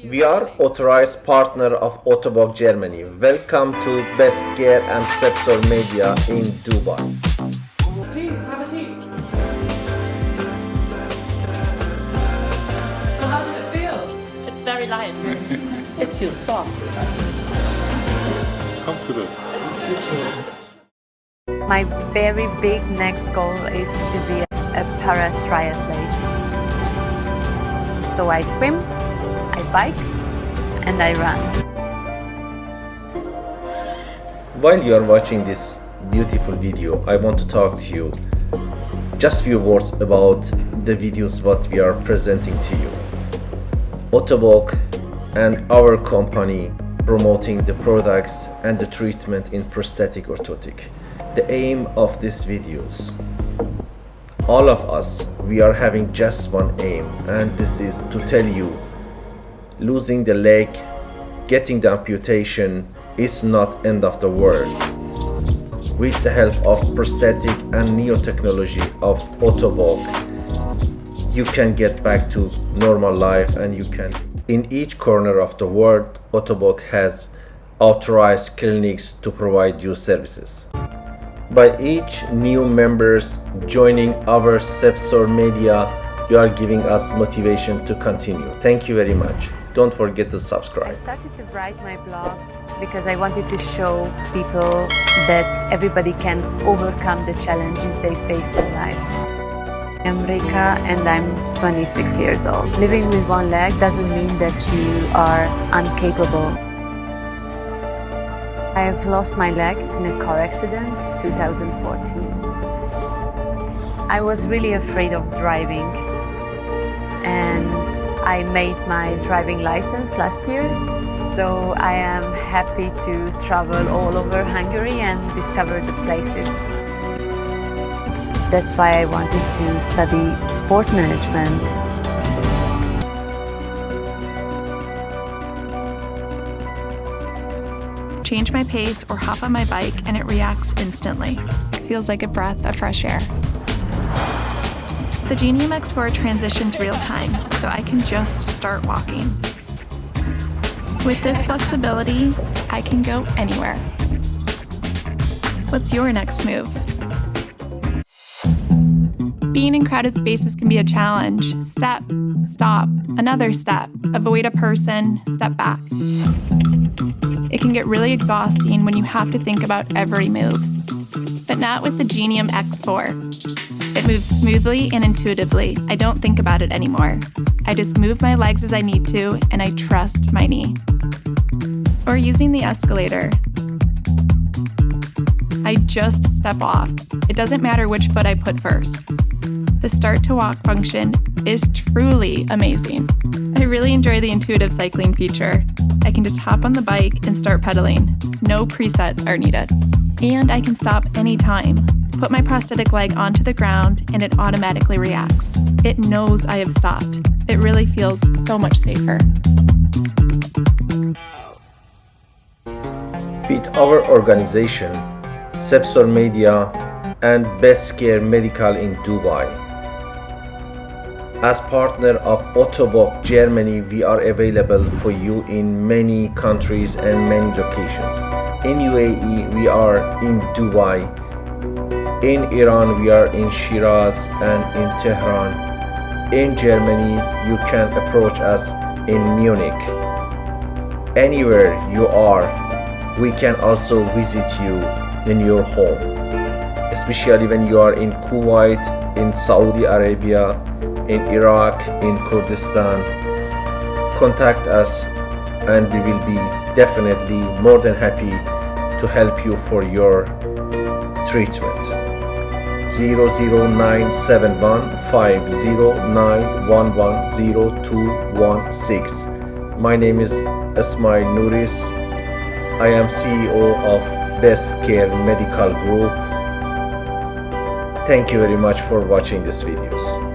We are authorized partner of Ottobock Germany. Welcome to bestcare and SEPSOR Media in Dubai. Please have a seat. So how does it feel? It's very light. It feels soft. Comfortable. My very big next goal is to be a para-triathlete. So I swim, I bike, and I run. While you are watching this beautiful video, I want to talk to you just few words about the videos what we are presenting to you. Ottobock and our company promoting the products and the treatment in prosthetic orthotic. The aim of these videos, all of us, we are having just one aim, and this is to tell you losing the leg, getting the amputation is not end of the world. With the help of prosthetic and neo-technology of Ottobock, you can get back to normal life, and you can. In each corner of the world, Ottobock has authorized clinics to provide you services. By each new members joining our SEPSOR Media, you are giving us motivation to continue. Thank you very much. Don't forget to subscribe. I started to write my blog because I wanted to show people that everybody can overcome the challenges they face in life. I'm Rika and I'm 26 years old. Living with one leg doesn't mean that you are incapable. I have lost my leg in a car accident 2014. I was really afraid of driving, and I made my driving license last year. So I am happy to travel all over Hungary and discover the places. That's why I wanted to study sport management. Change my pace or hop on my bike and it reacts instantly. Feels like a breath of fresh air. The Genium X4 transitions real time, so I can just start walking. With this flexibility, I can go anywhere. What's your next move? Being in crowded spaces can be a challenge. Step, stop, another step, avoid a person, step back. It can get really exhausting when you have to think about every move. But not with the Genium X4. It moves smoothly and intuitively. I don't think about it anymore. I just move my legs as I need to, and I trust my knee. Or using the escalator. I just step off. It doesn't matter which foot I put first. The start to walk function is truly amazing. I really enjoy the intuitive cycling feature. I can just hop on the bike and start pedaling. No presets are needed. And I can stop anytime. Put my prosthetic leg onto the ground and it automatically reacts. It knows I have stopped. It really feels so much safer. With our organization, SEPSOR Media and bestcare Medical in Dubai. As partner of Ottobock Germany, we are available for you in many countries and many locations. In UAE, we are in Dubai. In Iran, we are in Shiraz and in Tehran. In Germany, you can approach us in Munich. Anywhere you are, we can also visit you in your home. Especially when you are in Kuwait, in Saudi Arabia, in Iraq, in Kurdistan. Contact us and we will be definitely more than happy to help you for your treatment. 00971 509110216. My name is Ismail Nouris. I am CEO of bestcare Medical Group. Thank you very much for watching these videos.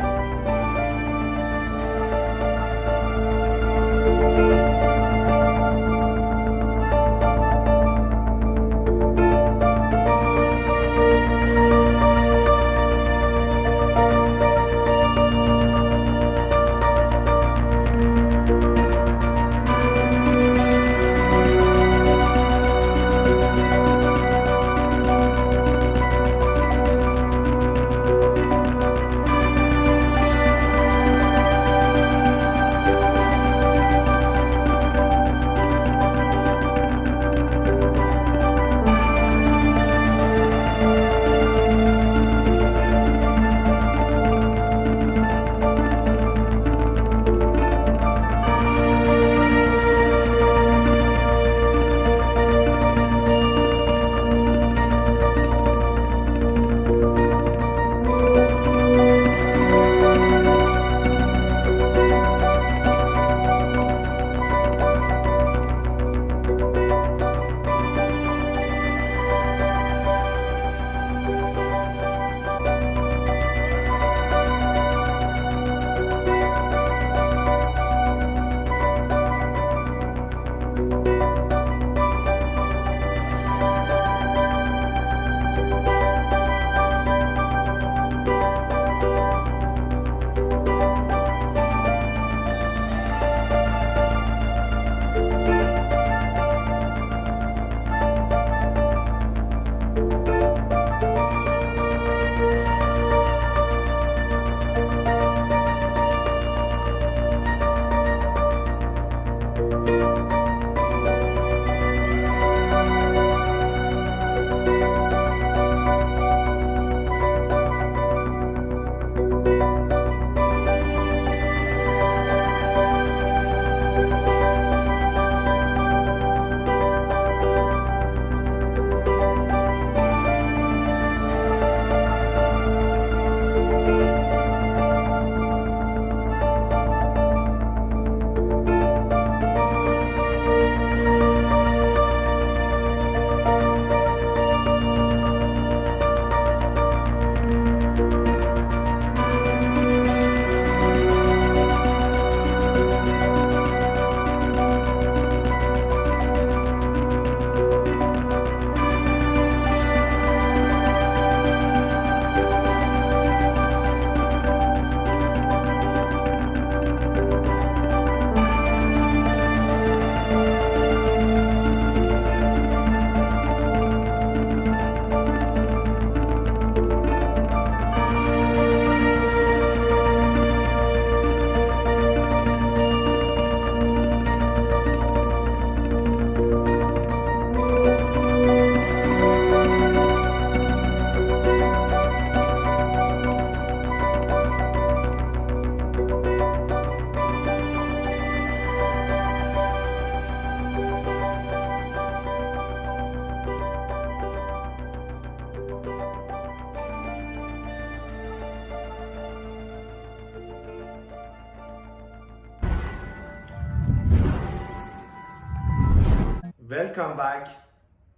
Welcome back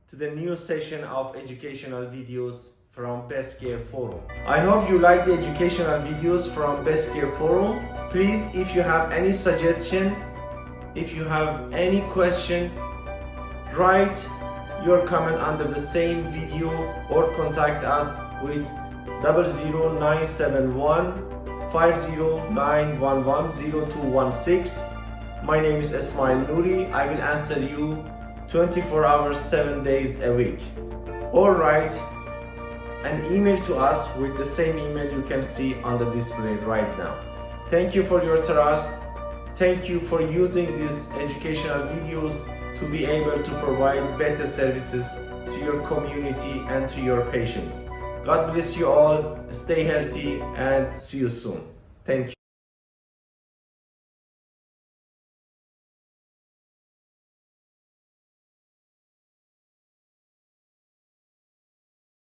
to the new session of educational videos from bestcare forum. I hope you like the educational videos from bestcare forum. Please, if you have any suggestion, if you have any question, write your comment under the same video or contact us with 00971 509110216. My name is Ismail Nouri. I will answer you 24 hours, 7 days a week. Or write an email to us with the same email you can see on the display right now. Thank you for your trust. Thank you for using these educational videos to be able to provide better services to your community and to your patients. God bless you all. Stay healthy and see you soon. Thank you.